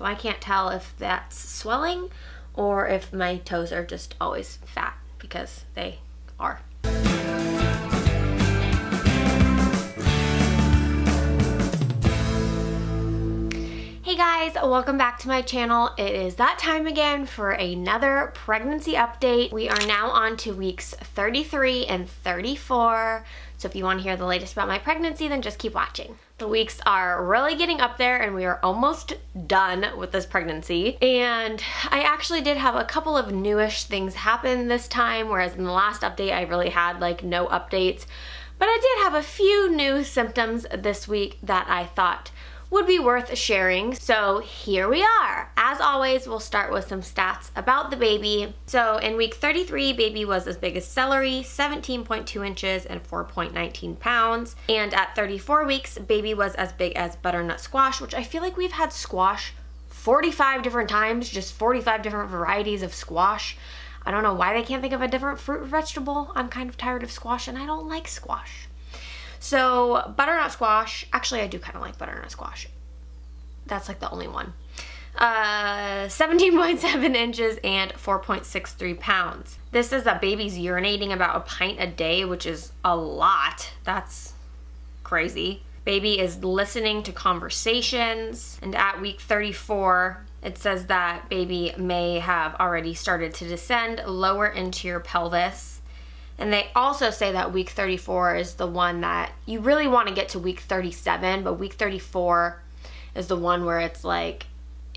So I can't tell if that's swelling or if my toes are just always fat, because they are. Hey guys, welcome back to my channel. It is that time again for another pregnancy update. We are now on to weeks 33 and 34. So if you want to hear the latest about my pregnancy, then just keep watching. The weeks are really getting up there and we are almost done with this pregnancy. And I actually did have a couple of newish things happen this time, whereas in the last update I really had like no updates. But I did have a few new symptoms this week that I thought would be worth sharing. So here we are. As always, we'll start with some stats about the baby. So in week 33, baby was as big as celery, 17.2 inches and 4.19 pounds. And at 34 weeks, baby was as big as butternut squash, which I feel like we've had squash 45 different times, just 45 different varieties of squash. I don't know why they can't think of a different fruit or vegetable. I'm kind of tired of squash and I don't like squash. So butternut squash, actually I do kind of like butternut squash. That's like the only one. 17.7 inches and 4.63 pounds. This is that baby's urinating about a pint a day, which is a lot. That's crazy. Baby is listening to conversations, and at week 34, it says that baby may have already started to descend lower into your pelvis. And they also say that week 34 is the one that you really want to get to week 37, but week 34 is the one where it's like,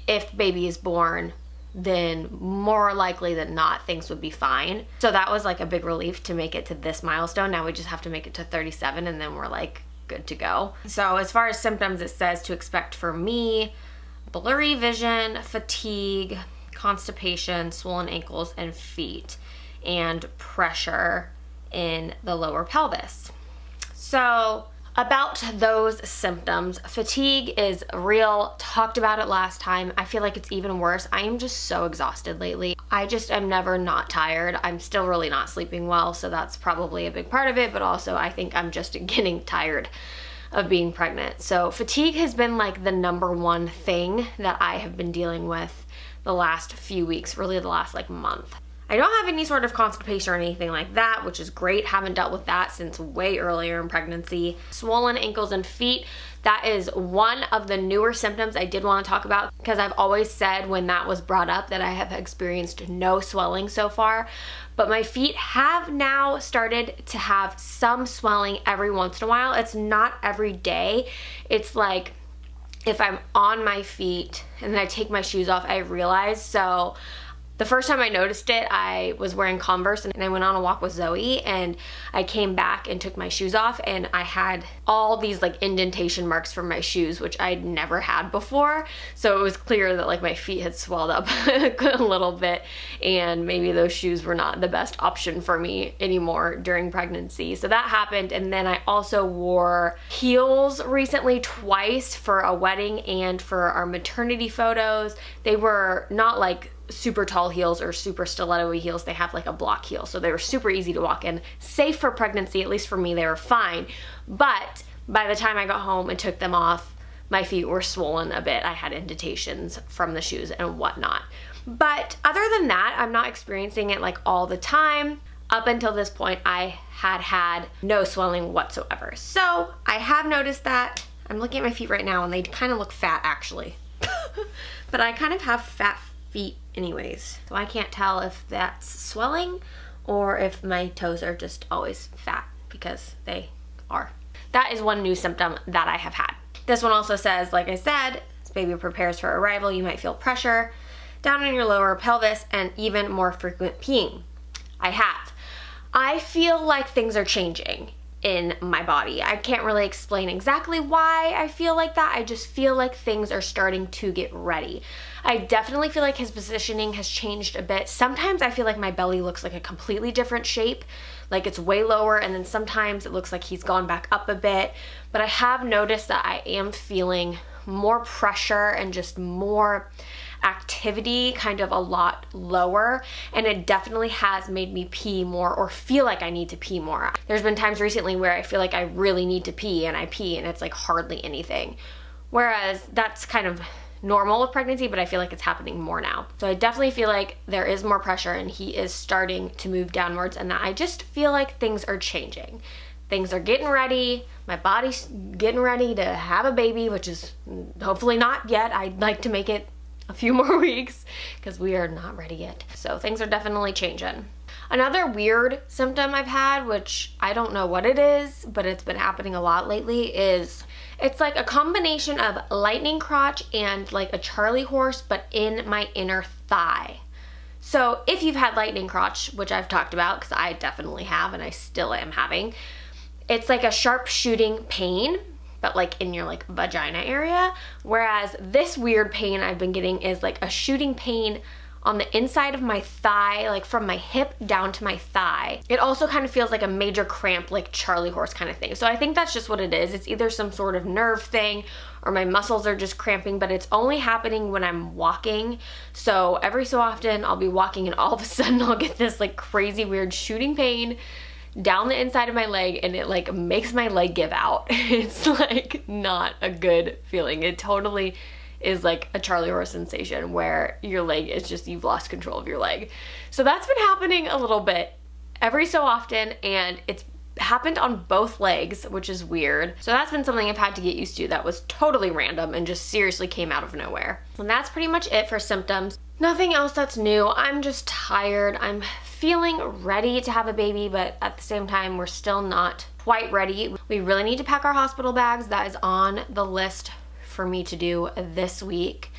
if baby is born, then more likely than not, things would be fine. So that was like a big relief to make it to this milestone. Now we just have to make it to 37 and then we're like good to go. So as far as symptoms, it says to expect for me, blurry vision, fatigue, constipation, swollen ankles and feet, and pressure in the lower pelvis. So about those symptoms, fatigue is real. Talked about it last time. I feel like it's even worse. I am just so exhausted lately. I just am never not tired. I'm still really not sleeping well, so that's probably a big part of it, but also I think I'm just getting tired of being pregnant. So fatigue has been like the #1 thing that I have been dealing with the last few weeks, really the last like month. I don't have any sort of constipation or anything like that, which is great. Haven't dealt with that since way earlier in pregnancy. Swollen ankles and feet, that is one of the newer symptoms I did want to talk about, because I've always said when that was brought up that I have experienced no swelling so far, but my feet have now started to have some swelling every once in a while. It's not every day. It's like if I'm on my feet and then I take my shoes off, I realize. So the first time I noticed it, I was wearing Converse and I went on a walk with Zoe, and I came back and took my shoes off and I had all these like indentation marks from my shoes, which I'd never had before. So it was clear that like my feet had swelled up a little bit, and maybe those shoes were not the best option for me anymore during pregnancy. So that happened, and then I also wore heels recently twice for a wedding and for our maternity photos. They were not like super tall heels or super stiletto-y heels. They have like a block heel, so they were super easy to walk in, safe for pregnancy. At least for me, they were fine. But by the time I got home and took them off, my feet were swollen a bit. I had indentations from the shoes and whatnot. But other than that, I'm not experiencing it like all the time. Up until this point, I had no swelling whatsoever. So I have noticed that. I'm looking at my feet right now and they kind of look fat actually. But I kind of have fat feet anyways. So I can't tell if that's swelling or if my toes are just always fat, because they are. That is one new symptom that I have had. This one also says, like I said, as baby prepares for arrival, you might feel pressure down in your lower pelvis and even more frequent peeing. I have. I feel like things are changing in my body. I can't really explain exactly why I feel like that. I just feel like things are starting to get ready. I definitely feel like his positioning has changed a bit. Sometimes I feel like my belly looks like a completely different shape, like it's way lower, and then sometimes it looks like he's gone back up a bit. But I have noticed that I am feeling more pressure and just more activity, kind of a lot lower, and it definitely has made me pee more or feel like I need to pee more. There's been times recently where I feel like I really need to pee and I pee and it's like hardly anything, whereas that's kind of normal with pregnancy, but I feel like it's happening more now. So I definitely feel like there is more pressure and he is starting to move downwards, and that I just feel like things are changing. Things are getting ready. My body's getting ready to have a baby, which is hopefully not yet. I'd like to make it a few more weeks because we are not ready yet. So things are definitely changing. Another weird symptom I've had, which I don't know what it is, but it's been happening a lot lately, is it's like a combination of lightning crotch and like a Charlie horse, but in my inner thigh. So if you've had lightning crotch, which I've talked about because I definitely have and I still am having, it's like a sharp shooting pain, but like in your like vagina area. Whereas this weird pain I've been getting is like a shooting pain on the inside of my thigh, like from my hip down to my thigh. It also kind of feels like a major cramp, like Charlie horse kind of thing. So I think that's just what it is. It's either some sort of nerve thing or my muscles are just cramping, but it's only happening when I'm walking. So every so often I'll be walking and all of a sudden I'll get this like crazy weird shooting pain down the inside of my leg, and it like makes my leg give out. It's like not a good feeling. It totally is like a Charlie horse sensation where your leg is just, you've lost control of your leg. So that's been happening a little bit every so often, and it's happened on both legs, which is weird. So that's been something I've had to get used to. That was totally random and just seriously came out of nowhere. And that's pretty much it for symptoms. Nothing else that's new. I'm just tired. I'm feeling ready to have a baby, but at the same time, we're still not quite ready. We really need to pack our hospital bags. That is on the list for me to do this week.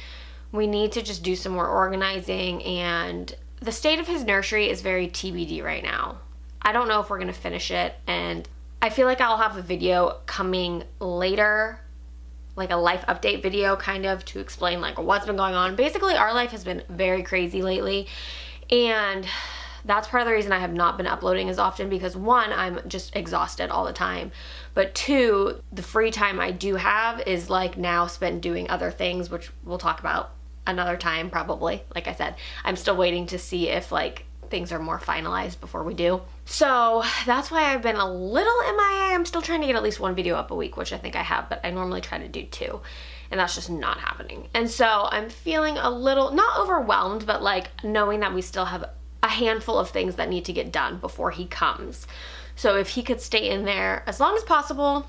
We need to just do some more organizing, and the state of his nursery is very TBD right now. I don't know if we're gonna finish it, and I feel like I'll have a video coming later, like a life update video kind of to explain like what's been going on. Basically, our life has been very crazy lately, and that's part of the reason I have not been uploading as often, because one, I'm just exhausted all the time, but two, the free time I do have is like now spent doing other things, which we'll talk about another time probably. Like I said, I'm still waiting to see if like things are more finalized before we do. So that's why I've been a little MIA. I'm still trying to get at least one video up a week, which I think I have, but I normally try to do 2, and that's just not happening. And so I'm feeling a little, not overwhelmed, but like knowing that we still have a handful of things that need to get done before he comes. So if he could stay in there as long as possible,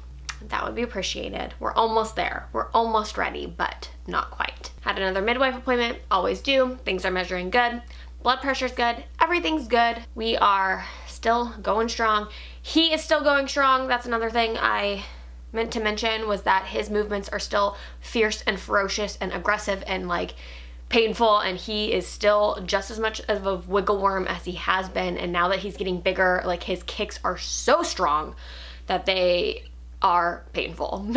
that would be appreciated. We're almost there. We're almost ready, but not quite. Had another midwife appointment, always do. Things are measuring good. Blood pressure's good. Everything's good. We are still going strong. He is still going strong. That's another thing I meant to mention, was that his movements are still fierce and ferocious and aggressive and like painful, and he is still just as much of a wiggle worm as he has been. And now that he's getting bigger, like his kicks are so strong that they are painful.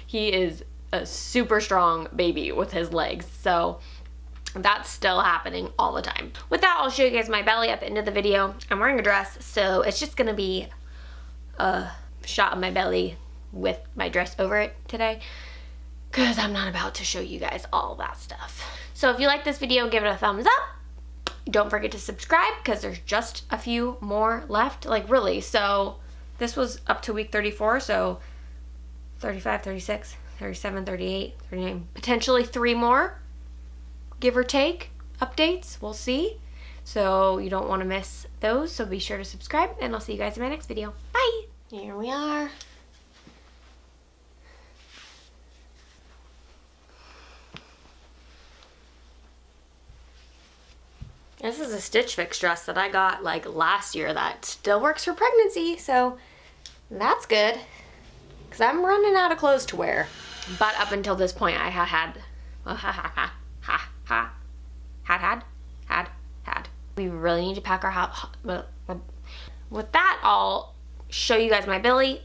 He is a super strong baby with his legs, so that's still happening all the time. With that, I'll show you guys my belly at the end of the video. I'm wearing a dress, so it's just gonna be a shot of my belly with my dress over it today, because I'm not about to show you guys all that stuff. So if you like this video, give it a thumbs up. Don't forget to subscribe, because there's just a few more left, like really. So this was up to week 34, so 35, 36, 37, 38, 39, potentially 3 more, give or take, updates, we'll see. So you don't want to miss those, so be sure to subscribe, and I'll see you guys in my next video. Bye! Here we are. This is a Stitch Fix dress that I got like last year that still works for pregnancy, so that's good, because I'm running out of clothes to wear. But up until this point, I had. We really need to pack our house. With that, I'll show you guys my belly.